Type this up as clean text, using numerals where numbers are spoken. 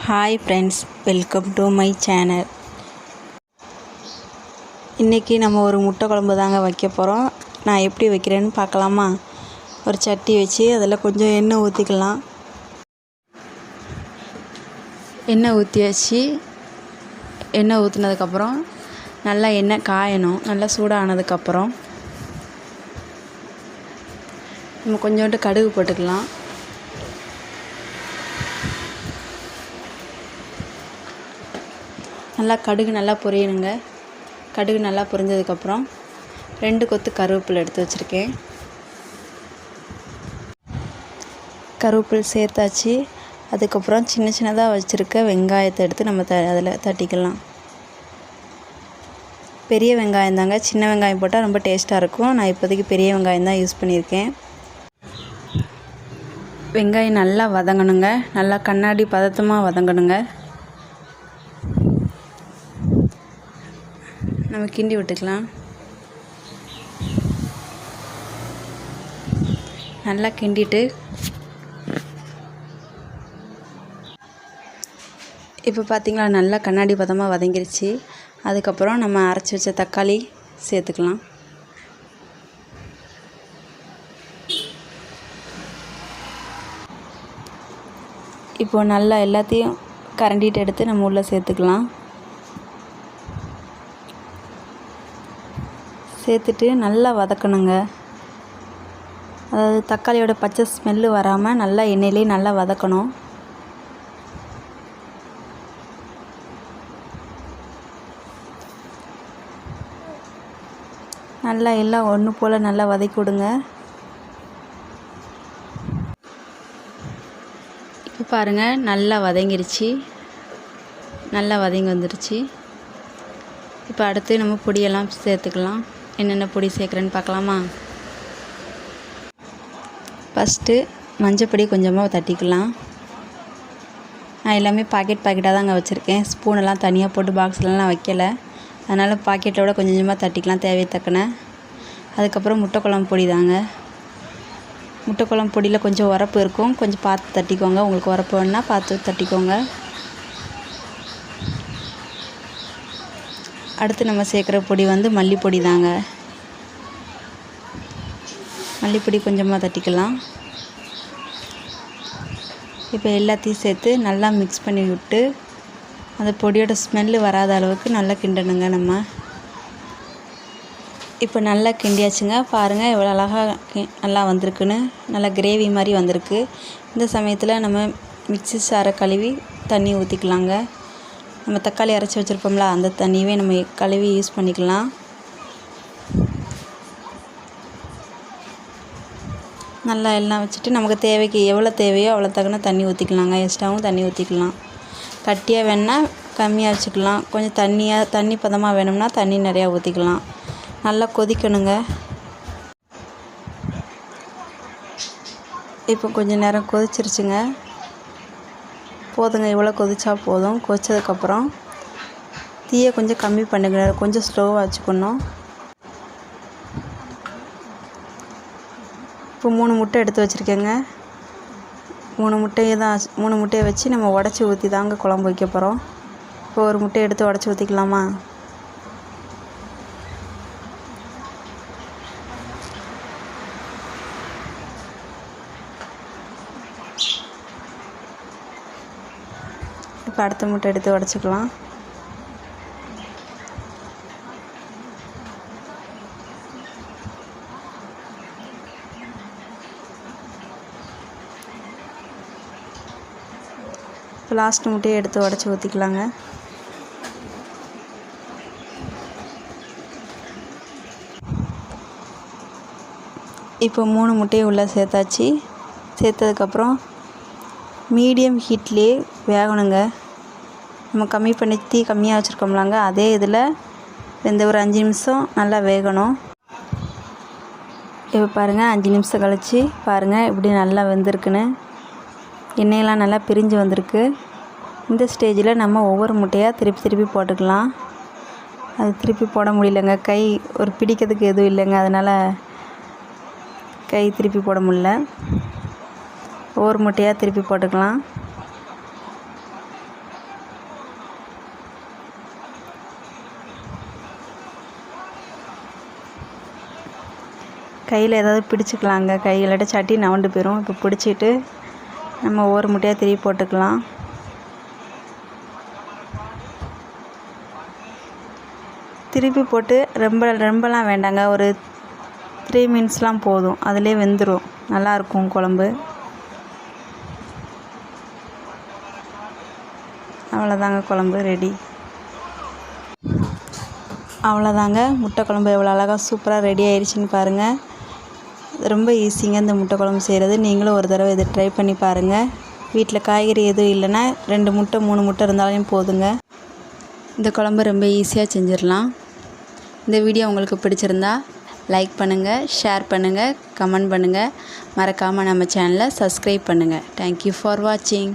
Hi friends, welcome to my channel. இன்றைக்கி நம்ம ஒரு முட்டை குழம்பு தாங்க வைக்க போகிறோம். நான் எப்படி வைக்கிறேன்னு பார்க்கலாமா? ஒரு சட்டி வச்சு அதில் கொஞ்சம் எண்ணெய் ஊற்றிக்கலாம். எண்ணெய் ஊற்றி வச்சு எண்ணெய் ஊற்றினதுக்கப்புறம் நல்லா எண்ணெய் காயணும். நல்லா சூடானதுக்கப்புறம் நம்ம கொஞ்சோண்டு கடுகு போட்டுக்கலாம். நல்லா கடுகு நல்லா பொரியணுங்க. கடுகு நல்லா பொரிஞ்சதுக்கப்புறம் 2 கொத்து கருவேப்பிலை எடுத்து வச்சுருக்கேன். கருவேப்பிலை சேர்த்தாச்சு. அதுக்கப்புறம் சின்ன சின்னதாக வச்சுருக்க வெங்காயத்தை எடுத்து நம்ம அதில் தட்டிக்கலாம். பெரிய வெங்காயம் தாங்க, சின்ன வெங்காயம் போட்டால் ரொம்ப டேஸ்ட்டாக இருக்கும். நான் இப்போதைக்கு பெரிய வெங்காயம் தான் யூஸ் பண்ணியிருக்கேன். வெங்காயம் நல்லா வதங்கணுங்க. நல்லா கண்ணாடி பதத்தமாக வதங்கணுங்க. நம்ம கிண்டி விட்டுக்கலாம். நல்லா கிண்டிட்டு இப்போ பார்த்திங்களா, நல்லா கண்ணாடி பதமாக வதங்கிருச்சு. அதுக்கப்புறம் நம்ம அரைச்சி வச்ச தக்காளி சேர்த்துக்கலாம். இப்போது நல்லா எல்லாத்தையும் கரண்டிட்டு எடுத்து நம்ம உள்ளே சேர்த்துக்கலாம். சேர்த்துட்டு நல்லா வதக்கணுங்க. அதாவது தக்காளியோட பச்சை ஸ்மெல்லு வராமல் நல்லா எண்ணெயிலே நல்லா வதக்கணும். நல்லா எல்லாம் ஒன்று போல் நல்லா வதக்கி விடுங்க. இப்போ பாருங்கள், நல்லா வதங்கிருச்சு. நல்லா வதங்கி வந்துருச்சு. இப்போ அடுத்து நம்ம பொடியெல்லாம் சேர்த்துக்கலாம். என்னென்ன பொடி சேர்க்குறேன்னு பார்க்கலாமா? ஃபஸ்ட்டு மஞ்சப்பொடி கொஞ்சமாக தட்டிக்கலாம். நான் எல்லாமே பாக்கெட்டாக தாங்க வச்சுருக்கேன். ஸ்பூனெல்லாம் தனியாக போட்டு பாக்ஸ்லலாம் வைக்கலை. அதனால் பாக்கெட்டோட கொஞ்சம் கொஞ்சமாக தட்டிக்கலாம், தேவையை தக்கன. அதுக்கப்புறம் முட்டை குழம்பு பொடி தாங்க. முட்டை குழம்பு பொடியில் கொஞ்சம் உரப்பு இருக்கும், கொஞ்சம் பார்த்து தட்டிக்கோங்க. உங்களுக்கு உரப்பு வேணுன்னா பார்த்து தட்டிக்கோங்க. அடுத்து நம்ம சேர்க்குற பொடி மல்லிப்பொடி தாங்க. மல்லிப்பொடி கொஞ்சமாக தட்டிக்கலாம். இப்போ எல்லாத்தையும் சேர்த்து நல்லா மிக்ஸ் பண்ணி விட்டு அந்த பொடியோட ஸ்மெல்லு வராத அளவுக்கு நல்லா கிண்டணுங்க. நம்ம இப்போ நல்லா கிண்டியாச்சுங்க. பாருங்கள் எவ்வளோ அழகாக நல்லா வந்திருக்குன்னு. நல்லா கிரேவி மாதிரி வந்திருக்கு. இந்த சமயத்தில் நம்ம மிக்ஸி சாரை கழுவி தண்ணி ஊற்றிக்கலாங்க. நம்ம தக்காளி அரைச்சி வச்சுருப்போம்ல, அந்த தண்ணியவே நம்ம கழுவி யூஸ் பண்ணிக்கலாம். நல்லா எல்லாம் வச்சுட்டு நமக்கு தேவைக்கு எவ்வளோ தேவையோ அவ்வளோ தக்கன தண்ணி ஊற்றிக்கலாங்க. எக்ஸ்ட்ராவும் தண்ணி ஊற்றிக்கலாம். கட்டியாக வேணுன்னா கம்மியாக வச்சுக்கலாம். கொஞ்சம் தண்ணி பதமாக வேணும்னா தண்ணி நிறையா ஊற்றிக்கலாம். நல்லா கொதிக்கணுங்க. இப்போ கொஞ்சம் நேரம் கொதிச்சிருச்சுங்க. போதுங்க, இவ்வளோ கொதிச்சா போதும். கொதிச்சதுக்கப்புறம் தீயை கொஞ்சம் கம்மி பண்ணுங்க. கொஞ்சம் ஸ்லோவாக வச்சுக்கணும். இப்போ 3 முட்டை எடுத்து வச்சுருக்கேங்க. 3 முட்டையை வச்சு நம்ம உடச்சி ஊற்றி தாங்க குழம்பு வைக்க போகிறோம். இப்போ ஒரு முட்டையை எடுத்து உடச்சி ஊற்றிக்கலாமா? இப்போ அடுத்த முட்டை எடுத்து உடச்சிக்கலாம். இப்போ லாஸ்ட் முட்டையை எடுத்து உடச்சி ஊற்றிக்கலாங்க. இப்போ 3 முட்டையை உள்ளே சேர்த்தாச்சு. சேர்த்ததுக்கப்புறம் மீடியம் ஹீட்லேயே வேகணுங்க. நம்ம கம்மி பண்ணி தீ கம்மியாக வச்சுருக்கோம்லாங்க, அதே இதில் ஒரு 5 நிமிஷம் நல்லா வேகணும். இப்போ பாருங்கள், 5 நிமிஷம் கழித்து பாருங்கள் இப்படி நல்லா வெந்திருக்குன்னு. எண்ணெயெல்லாம் நல்லா பிரிஞ்சு வந்திருக்கு. இந்த ஸ்டேஜில் நம்ம ஒவ்வொரு முட்டையாக திருப்பி போட்டுக்கலாம். அது திருப்பி போட முடியலைங்க, கை ஒரு பிடிக்கிறதுக்கு எதுவும் இல்லைங்க, அதனால் கை திருப்பி போட முடியல. ஒவ்வொரு முட்டையாக திருப்பி போட்டுக்கலாம். கையில் ஏதாவது பிடிச்சிக்கலாங்க. கை இல்லாட்ட சட்டி நவண்டு போயிடும். இப்போ பிடிச்சிட்டு நம்ம ஒவ்வொரு முட்டையாக திருப்பி போட்டுக்கலாம். திருப்பி போட்டு ரொம்பலாம் வேண்டாங்க. ஒரு 3 மினிட்ஸ்லாம் போதும். அதிலே வெந்துடும். நல்லாயிருக்கும் குழம்பு. அவ்வளோதாங்க, குழம்பு ரெடி. அவ்வளோதாங்க, முட்டை குழம்பு எவ்வளோ அழகாக சூப்பராக ரெடி ஆயிடுச்சுன்னு பாருங்கள். ரொம்ப ஈஸிங்க இந்த முட்டை குழம்பு செய்கிறது. நீங்களும் ஒரு தடவை இதை ட்ரை பண்ணி பாருங்கள். வீட்டில் காய்கறி எதுவும் இல்லைன்னா 2 முட்டை 3 முட்டை இருந்தாலும் போதுங்க. இந்த குழம்பு ரொம்ப ஈஸியாக செஞ்சிடலாம். இந்த வீடியோ உங்களுக்கு பிடிச்சிருந்தா லைக் பண்ணுங்கள், ஷேர் பண்ணுங்கள், கமெண்ட் பண்ணுங்கள். மறக்காமல் நம்ம சேனலை சப்ஸ்கிரைப் பண்ணுங்கள். தேங்க்யூ ஃபார் வாட்சிங்.